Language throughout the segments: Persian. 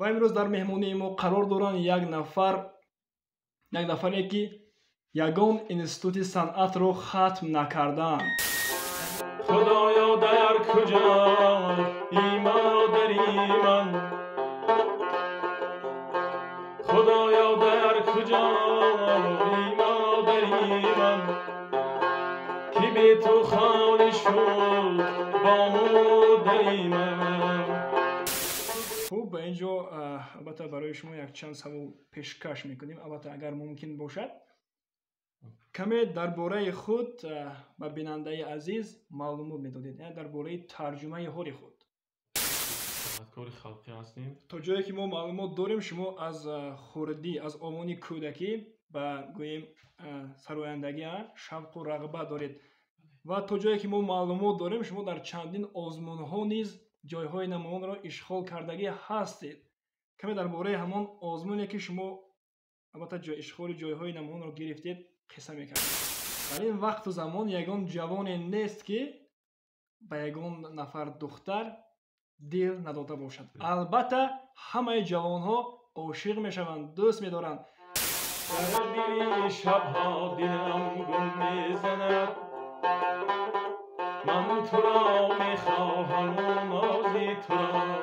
و امروز در مهمونی ما قرار دارن یک نفره که یگان انستیتوت صنعت رو ختم نکردن. خدایا در کجا ای مادری من، خدایا در کجا ای مادری من، که بی تو خالی شد با مادری من. خوب، به اینجا البته برای شما یک چند سوال پیشکش میکنیم. البته اگر ممکن باشد کمی درباره خود به بیننده عزیز معلومات میدادید، یعنی درباره ترجمه حال خود. صنعتکار خلقی هستیم. تا جایی که ما معلومات داریم شما از خردی، از آوان کودکی به گوییم سرآیندگی شوق و رغبت دارید و تا جایی که ما معلومات داریم شما در چندین آزمون ها نیز جایهای نمایان را اشغال کردگی هستید. کمی درباره همان آزمونی که شما البته اشغال جایهای نمایان را گرفتید قصه میکنید. در این وقت و زمان یگان جوان نیست که به یگان نفر دختر دل نداده باشد. البته همه جوان ها عاشق میشوند، دوست میدارند. در دل شبها دلم گم میزند، من تو را میخواهم و نازی تو را،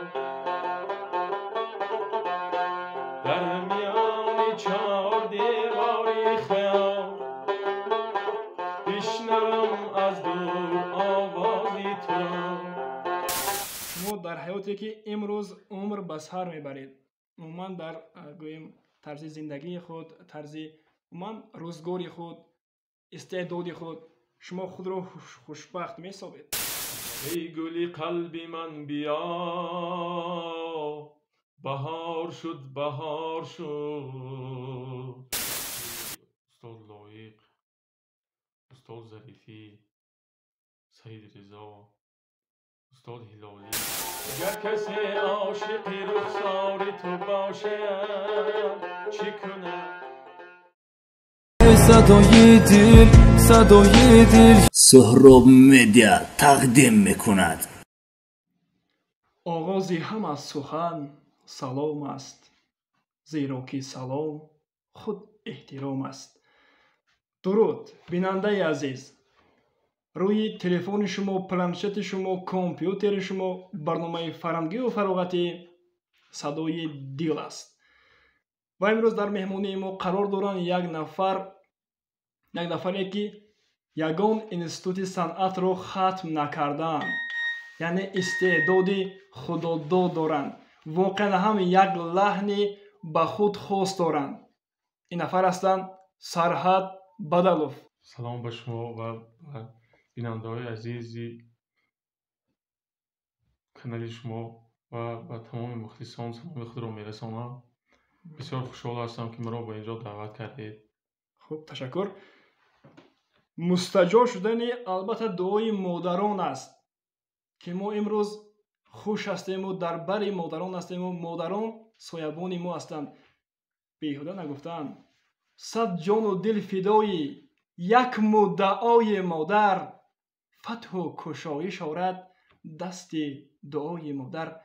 در میان چار دیواری خیال بشنوم از دور آوازی تو را. شما در حیاتی که امروز عمر به سر میبرید، عموما در گویم طرز زندگی خود، طرز عموما روزگاری خود، استعداد خود، شما خود را خوشبخت می‌سازید. ای گلی قلبی من بیا، بهار شد بهار شد. استاد لایق، استاد ظریفی، سید رضا، استاد هلالی. اگر کسی عاشق رخسار تو باشد چی کنه؟ صدای دل سهراب مدیا تقدیم میکند. آغازی همه سخن سلام است، زیرا که سلام خود احترام است. درود بیننده عزیز، روی تلفن شما، پلنشت شما، کامپیوتر شما برنامه فرهنگی و فراغتی صدای دل است و امروز در مهمونی ما قرار دارن یک نفری که یگان انستیتوت صنعت رو ختم نکردن، یعنی استعداد خودداد دارند، واقعا هم یک لحنی به خود خاص دارند. این نفر هستند سرحد بدلوف. سلام به شما و بیننده های عزیزی کانال شما و تمام مخلصان سلام خود را میرسانم. بسیار خوشحال هستم که مرا به اینجا دعوت کردید. خوب، تشکر. مستجاب شدن البته دعای مادران است که ما امروز خوش هستیم و در بر مادران هستیم و مادران سایبان ما هستند. بیهوده نگفتند 100 جان و دل فدای یک مدعای مادر، فتح و کشایش آرد دست دعای مادر.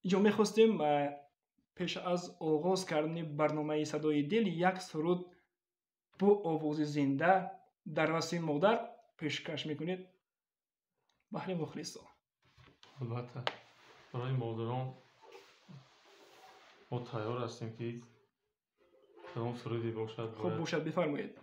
اینجا میخواستیم پیش از آغاز کردن برنامه صدای دل یک سرود با آواز زنده در واسه مادر پیشکش میکنید بهر مخلصان. البته برای مادران ما تیار هستیم که کدام سرودی باشد. خوب باشد، بفرمایید.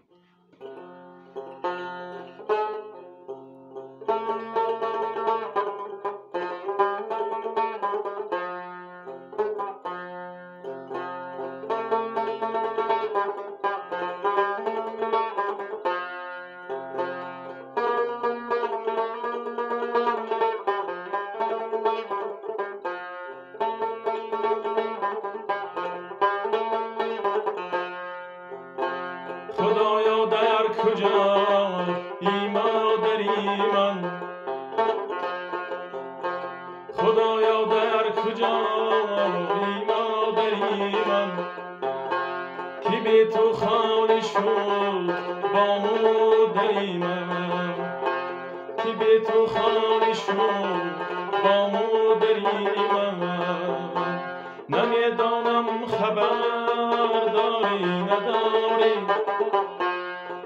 خدایا در کجا ای مادری من، خدایا در کجا ای مادری من، که بی تو خالی شد با مادری من، که بی تو خالی شد با مادری من. نمیدانم خبر داری نداری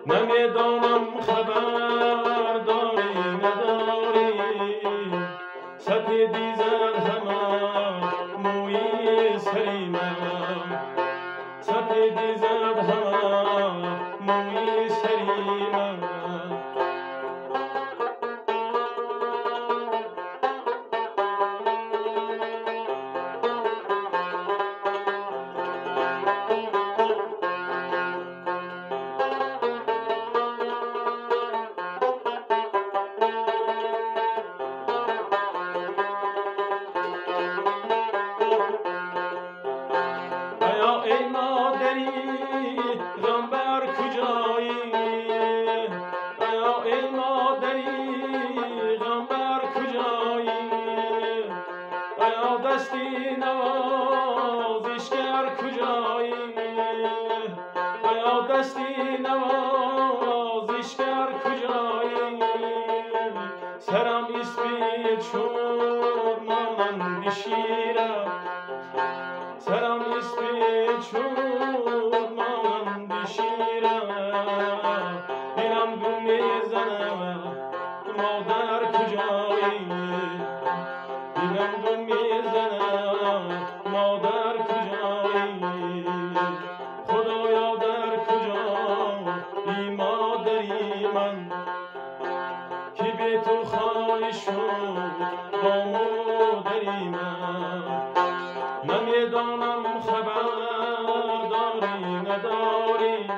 نمیدانم خبر داری نداری سپیدی زد همه موی سری من سپیدی زد همه موی سری من ای مادری غمبر کجایی ای مادری غمبر کجایی دستی نوازشگر کجایی دستی نوازشگر کجایی سرم اسپی چور مانند شیرم سرم اسپی چور مانند شیرم دلم گم میزنم مادر کجایی دلم گم میزنم مادر کجایی خدایا در کجایی مادری من که به تو خواهی شد با مادری من نمیدانم خبر داری نداری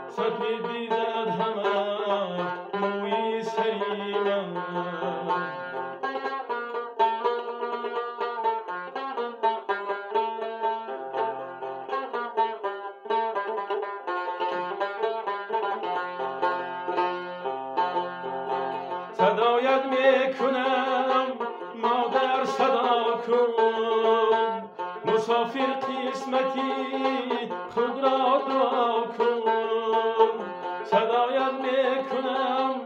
سپیدی زد همه موی سری من صدایت میکنم مادر صدا کن مسافر قسمتی خود را دعا کن صدایت میکنم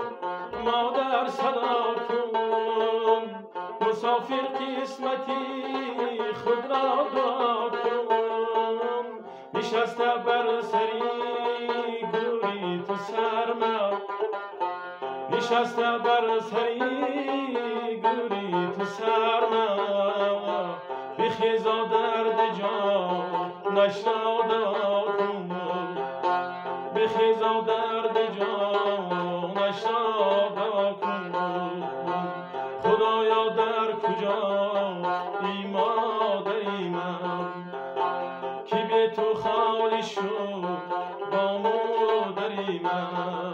مادر صدا کن مسافر قسمتی خود را دعا کن نشسته بر سری گوری تو سرما نشسته بر سری گوری تو سرما بخیزا درد جان نشادا کن بخیزا درد جان نشادا کن خدایا در کجا ای مادری من که به تو خالی شد با مادری من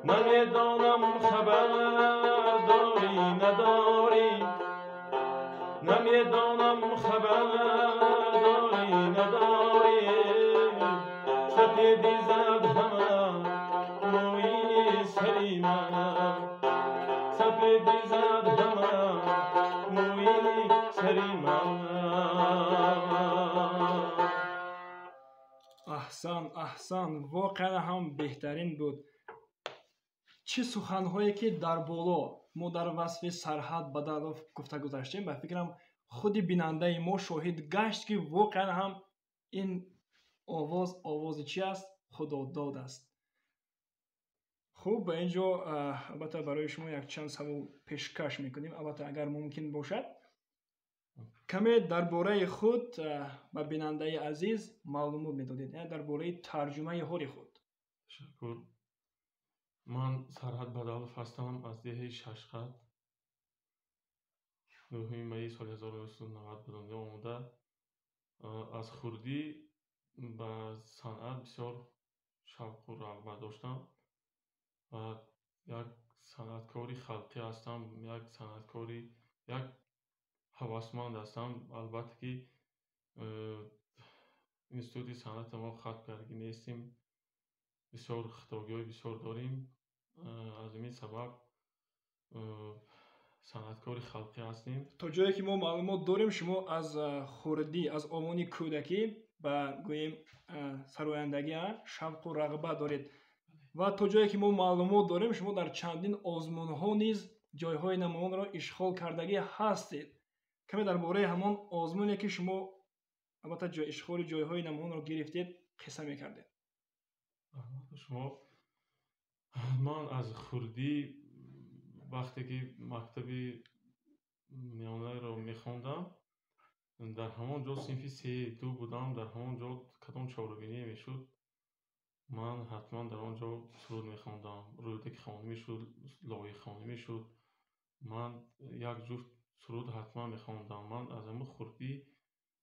نمیدانم خبر داری نداری نمیدانم خبر داری نداری سپیدی زد همه موی سری من سپیدی زد همه موی سری من احسان واقعا هم بهترین بود. چه سخنهایی که در بالا ما در وصف سرحد بدالوف گفته گذاشتیم و فکرم خود بیننده ما شاهد گشت که واقعا هم این آواز چی است؟ خداداد است. خوب به اینجا البته برای شما یک چند سوال پیشکش میکنیم. البته اگر ممکن باشد کمی درباره خود به بیننده عزیز معلومات میدادید، یعنی درباره ترجمه حال خود. تشکر. من سرحد بدالوف هستم از دهه ششقد 9 می سال 1990 به دنیا آمده. از خردی به صنعت بسیار شوق و رغبت داشتم و یک صنعتکاری خلقی هستم، یک هوسمند هستم. البته که اینستیتوت صنعت ما خلقی نیستیم، بسیار خطاگی‌های بسیار داریم. از این سبب صنعتکار خلقی هستیم. تا جایی که ما معلومات داریم شما از خردی، از آمانی کودکی و گوییم سرآیندگی شوق و رغبت دارید و تا جایی که ما معلومات داریم شما در چندین آزمون‌ها نیز جایهای نمایان را اشغال کردگی هستید. کمی درباره همان آزمونی که شما البته اشغال جایهای نمهان رو گرفتید قصه میکردید. شما من از خردی وقتی که مکتبی میانه رو میخوندم در همان جا صنفی 3-2 بودم. در همان جا کدام چهاربینی میشد من حتما در آنجا سرود میخوندم. رودک خوانده میشد، لای خوانده میشد، من یک جفت سرود حتما میخوندم. من از همون خردی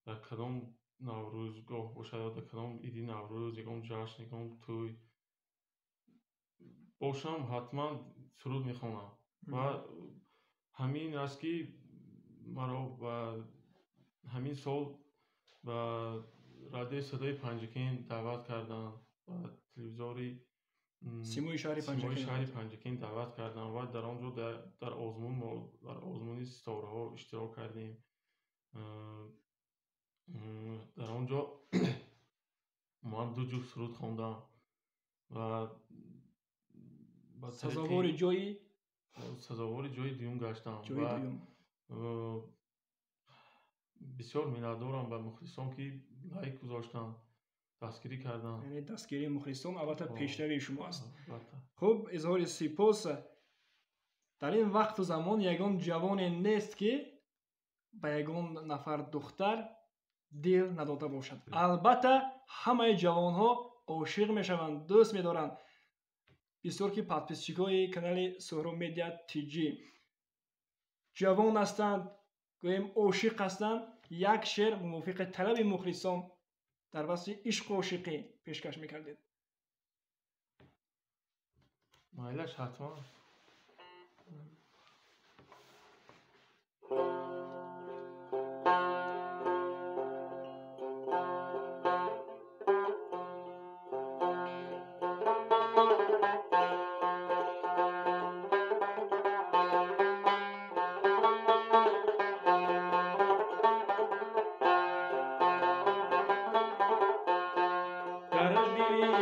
در کدام نوروزگاه باشد یا در کدام ایدی نوروز، یکم جشن، یکم توی باشم حتما سرود میخوانم. و همین است که مرا و همین سال و رادیو صدای پنجکین دعوت کردن و تلویزیونی سیمای شهر پنجکین دعوت کردن و در آنجا در آزمون ستاره ها اشتراک کردیم. در آنجا من 2 جفت سرود خواندم و سزاوار جای دوم گشتم و بسیار منتظرم به مخلصان که لایک گذاشتن، دستگیری کردن. یعنی دستگیری مخلصان البته پیشروی شما است. خب اظهار سپاس. در این وقت و زمان یگان جوان نیست که به یگان نفر دختر دل نداده باشد. البته همه جوان ها عاشق میشوند، دوست میدارند. بسیار که подписчикои канали Sohrob Media TG جوان هستند، گویم عاشق هستند. یک شعر موافق طلب مخلصان در وصف عشق و عاشقی پیشکش میکردید. مایلش حتما.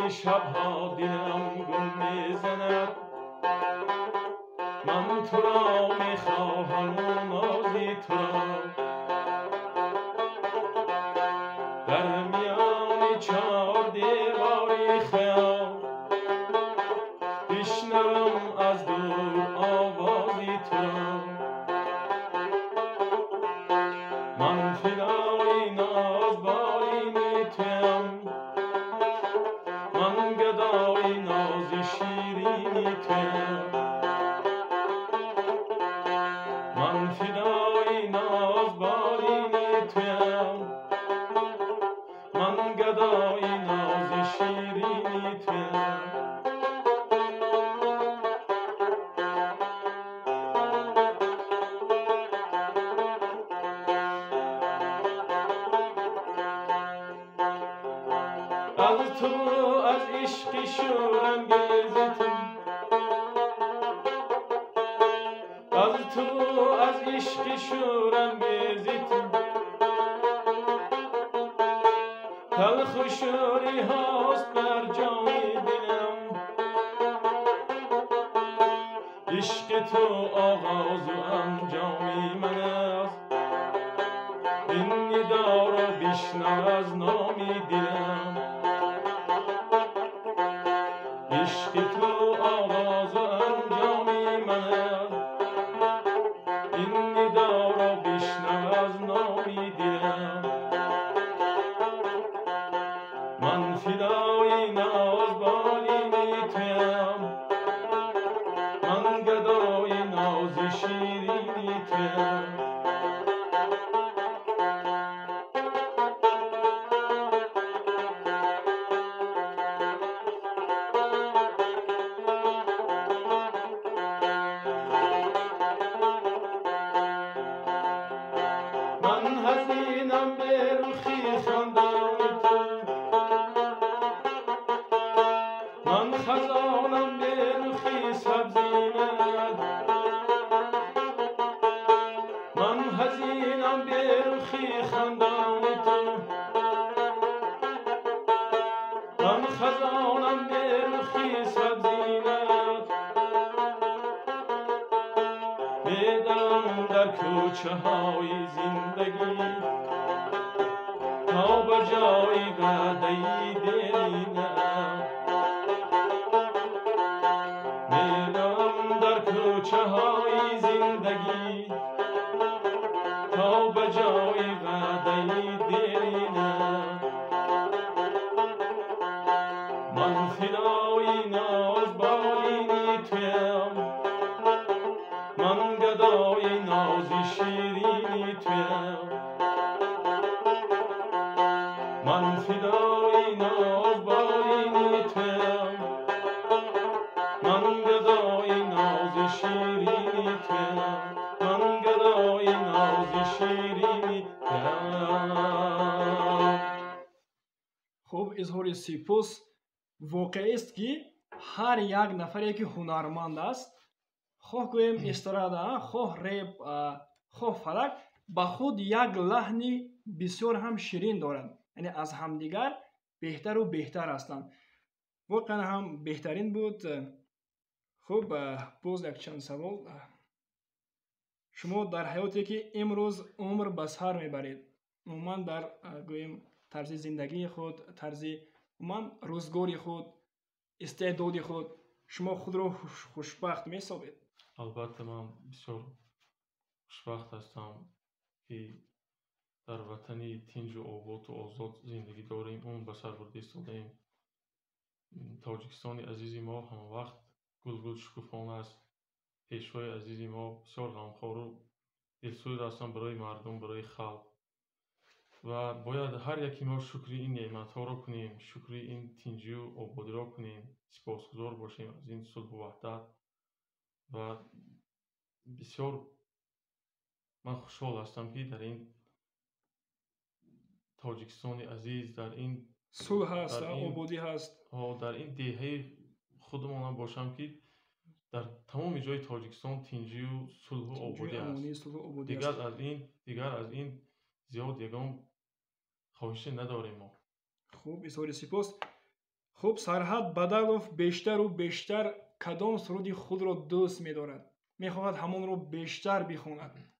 شبها دلم گل میزند، من تو را میخواهم و نازی تو را. در میان 4 دیواری خیال بشنوم از دور آوازی تو را. من فدای نازبانیی توام، من گدای ناز شیرینی توام. من فدای نازبانیی توام، من گدای ناز شیرینی توام. از تو از عشق شورانگیز تو، از تو از عشق شورانگیز تو، تلخ و شوری هاست بر جان دلم. عشق تو آغاز و انجام من است، این ندا را بشنو از نام دلم. عشق تو آغاز و انجام من است، این ندا را بشنو از نام دلم. من فدای نازبانیی توام، من گدای ناز شیرینی توام. من حزینم به رخی خندان تو، من خزانم به رخی سبزینت. من حزینم به رخی خندان تو، من خزانم به رخی سبزینت. بدم در کوچه های زندگی تا به جای وعده دلینم میرم در کوچه های زندگی تا به جای وعده دلینم من فدای ناز بالینی تویم من گدای نازی شیرینی تویم من فدای ناز بالینی تویم من گدای نازی شیرینی تویم من گدای نازی شیرینی تویم. خب اظهار سپاس. واقعی است که هر یک نفری که هنرمند است، خواه گویم استرادا، خواه ریپ، خواه فلک، با خود یک لحنی بسیار هم شیرین دارند، یعنی از همدیگر بهتر و بهتر هستند. واقعا هم بهترین بود. خب باز یک چند سوال. شما در حیاتی که امروز عمر به سر میبرید، عموما در گویم طرز زندگی خود، طرز عموما روزگاری خود، استعداد خود، شما خود را خوشبخت می‌سازید؟ البته من بسیار خوشبخت هستم که در وطنی تنج و آباد و آزاد زندگی داریم. اون به سر برده ایستاده‌ایم. تاجیکستان عزیز ما هم وقت گل شکوفانه است. پیشوای عزیز ما بسیار غمخوار و دلسوز هستند برای مردم، برای خلق و باید هر یکی ما شکری این نعمت‌ها را کنیم، شکری این تنجی و آبادی را کنیم، سپاسگزار باشیم از این صلح و وحدت و بسیار من خوشحال هستم که در این تاجیکستان عزیز، در این صلح هست، آبادی هست، در این دهه خودمان باشم که در تمام جای تاجیکستان تنجی و صلح و آبادی است. دیگر از این زیاد یگان خواهش نداریم ما. خوب، بسیار سپاس. خوب، سرحد بدلوف بیشتر و بیشتر کدام سرود خود را دوست می‌دارد؟ می‌خواهد همان را بیشتر بخواند.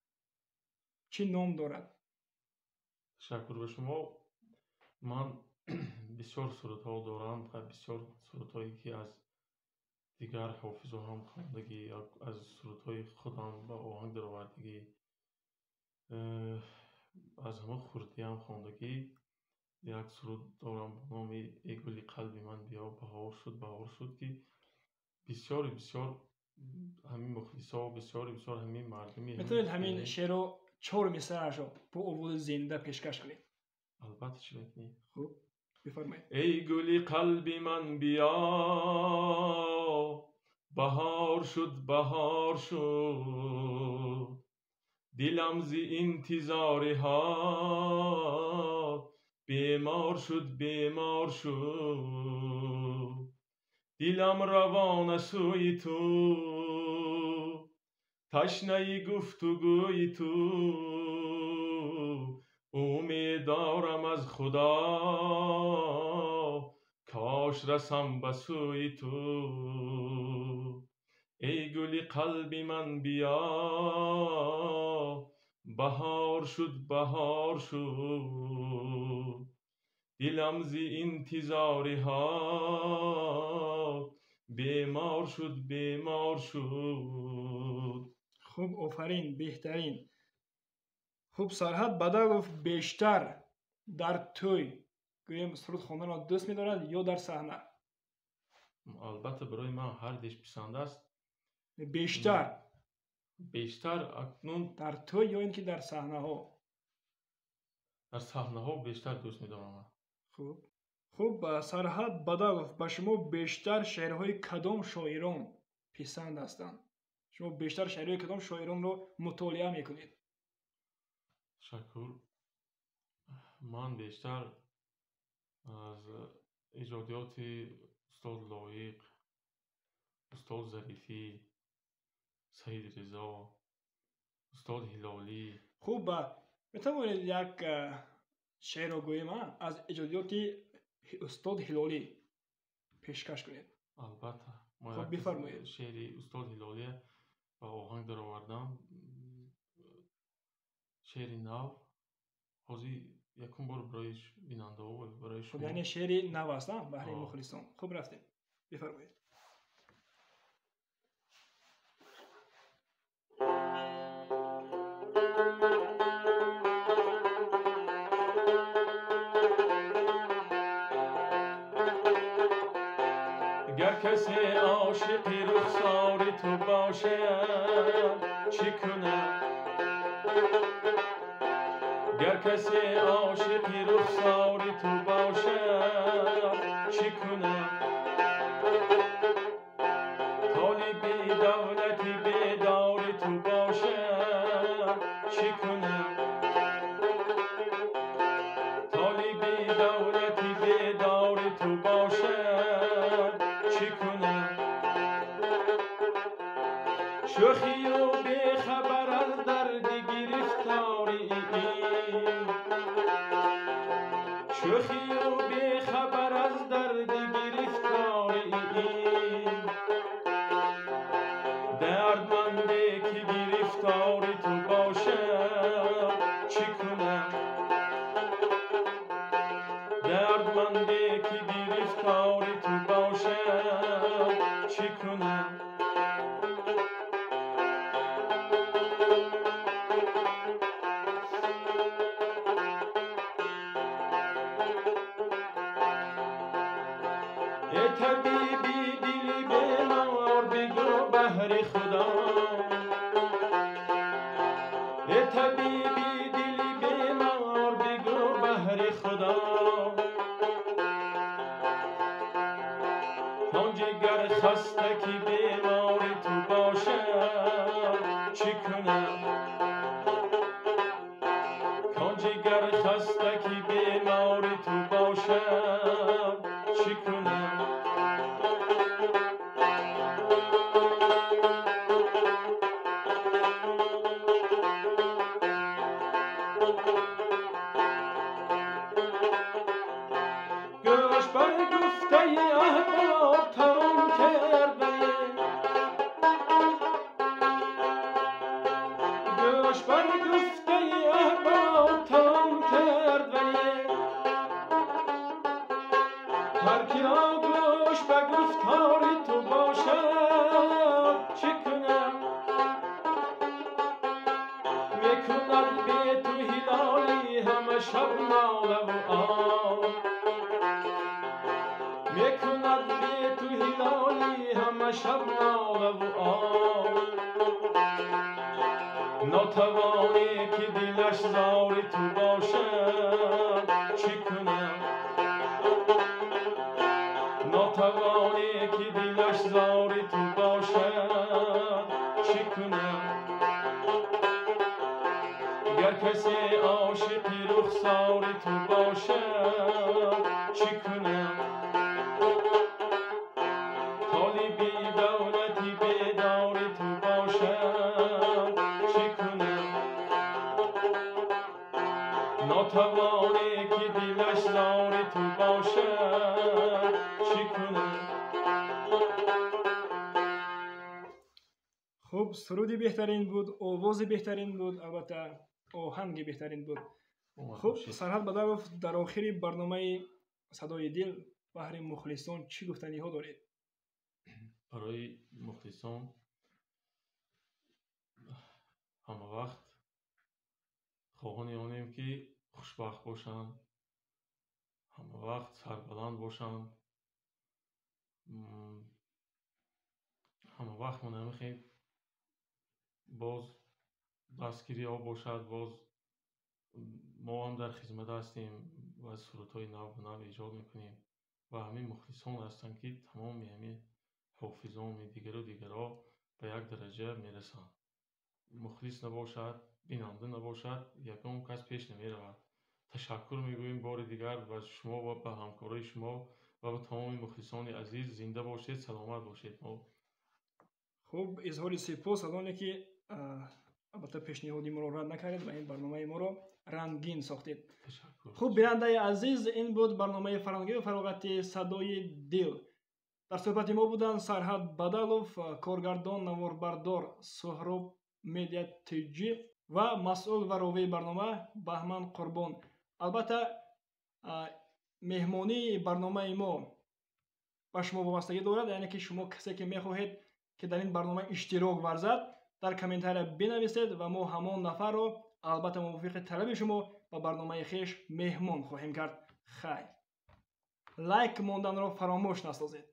چه نام دارد؟ تشکر به شما. من بسیار سرودها دارم و بسیار سرودهایی که از دیگر حافظها هم خواندگی یا از سرودهای خودم با آهنگ درآوردگی، از همه خردی هم خواندگی. یک سرود دارم به نام ای گل قلب من بیا بهار شد که بسیار همین مخلصا و بسیار همین مردمی میتونید همین شعر رو 4 مصرعش رو با آواز زنده پیشکش کنید؟ البته چی بکنید. خوب، بفرمایید. ای گل قلب من بیا بهار شد دلم ز انتظار ها بیمار شد دلم روان سوی تو تشنه گفتگوی تو امید دارم از خدا کاش رسم به سوی تو ای گل قلب من بیا بهار شد دلم ز انتظار ها بیمار شد. خوب، آفرین، بهترین. خوب، سرحد بدلوف بیشتر در توی گویم سرود خواندن را دوست می‌دارد یا در صحنه؟ البته برای من هر دیش پسند است. بیشتر اکنون در توی یا اینکه در صحنه ها؟ در صحنه ها بیشتر دوست می‌دارم. خوب، سرحد بدلوف به شما بیشتر شعرهای کدام شاعران پسند هستند؟ شما بیشتر شعرهای کدام شاعران رو مطالعه میکنید؟ شکر. من بیشتر از ایجادیات استاد لایق، استاد ظریفی، سعید رضا، استاد هلالی. خوب، میتوانید یک شعر رو گویم از ایجادیات استاد هلالی پیشکش کنید؟ البته. خب بفرمایید. شعری استاد هلالی و آهنگ درآوردم. شعری نو حاضی یکم بار برایش بیننده و برای خب شما یعنی شعری نو است بهره آه. مخلصان. خوب رفتیم، بفرمایید. گر کسی عاشقی رخسار تو باشد چی کنم گر کسی عاشقی رخسار تو باشد چی کنم طالبی دولتی بیدار تو باشد چی کنم طالبی دولتی بیدار تو باشد چی کنم شوخی و بیخبر از درد گرفتاری شوخی و بیخبر از درد گرفتاری دردمندی که گرفتار تو باشد چی کنم دردمندی که گرفتار تو باشد چی کنم ای طبیبی دلی بیمار بگو بهر خدا ای طبیبی دلی بیمار بگو بهر خدا آن جگر خسته که بیمار تو باشد چی کنم آن جگر خسته که بیمار تو باشد چی کنم گوش بر گفته احباب تمام کرده گوش بر گفته احباب تمام کرده هر کی را گوش به گفتار تو باشد چی کنم میکند بی تو هلالی همه شب ناله و آه میکند بی تو هلالی همه شب ناله و آه ناتوانی که دلش زار تو باشد چی کنم ناتوانی که دلش زار تو باشد چی کنم گر کسی عاشقی رخسار تو باشد چی کنم طالبی دولتی بیدار تو باشد چی کنم ناتوانی که دلش زار تو باشد چی کنم خب سرودی بهترین بود، آواز بهترین بود، البته آهنگ بهترین بود. خب سرحد بدر گفت در آخر برنامه صدای دل بهر مخلصان چی گفتنی ها دارید؟ برای مخلصان همه وقت خواهان آنیم که خوشبخت باشند همه وقت سربلند باشند همه وقت ما نمیخواهیم باز دستگیری ها باشد باز ما هم در خدمت هستیم و سرودهای نو به نو ایجاد میکنیم و همین مخلصان هستند که تمام همین حافظان دیگر و دیگرها به یک درجه میرسند مخلص نباشد بیننده نباشد یکم کس پیش نمیرود تشکر میگوییم بار دیگر و شما و به همکارای شما و به تمام مخلصان عزیز زنده باشید سلامت باشید خب اظهار سپاس از آنه که البته پیشنهادی ما رو رد نکردید و این برنامه ما رو رنگین ساختید. خب بیننده عزیز این بود برنامه فرهنگی و فراغت صدای دل. در صحبت ما بودن سرحد بدلوف، کارگردان نواربردار سهراب مدیا تیجی ва масъул ва ровии барнома Баҳман Қурбон. Албатта меҳмонии барномаи мо ба шумо вобастагӣ дорад, яъне ки шумо касе ки мехоҳед ки дар ин барнома иштирок варзад, дар комментария бинависед ва мо ҳамон нафарро албатта мувофиқи талаби шумо ба барномаи хеш меҳмон хоҳем кард. Хайр. лайк монданро фаромӯш насозед.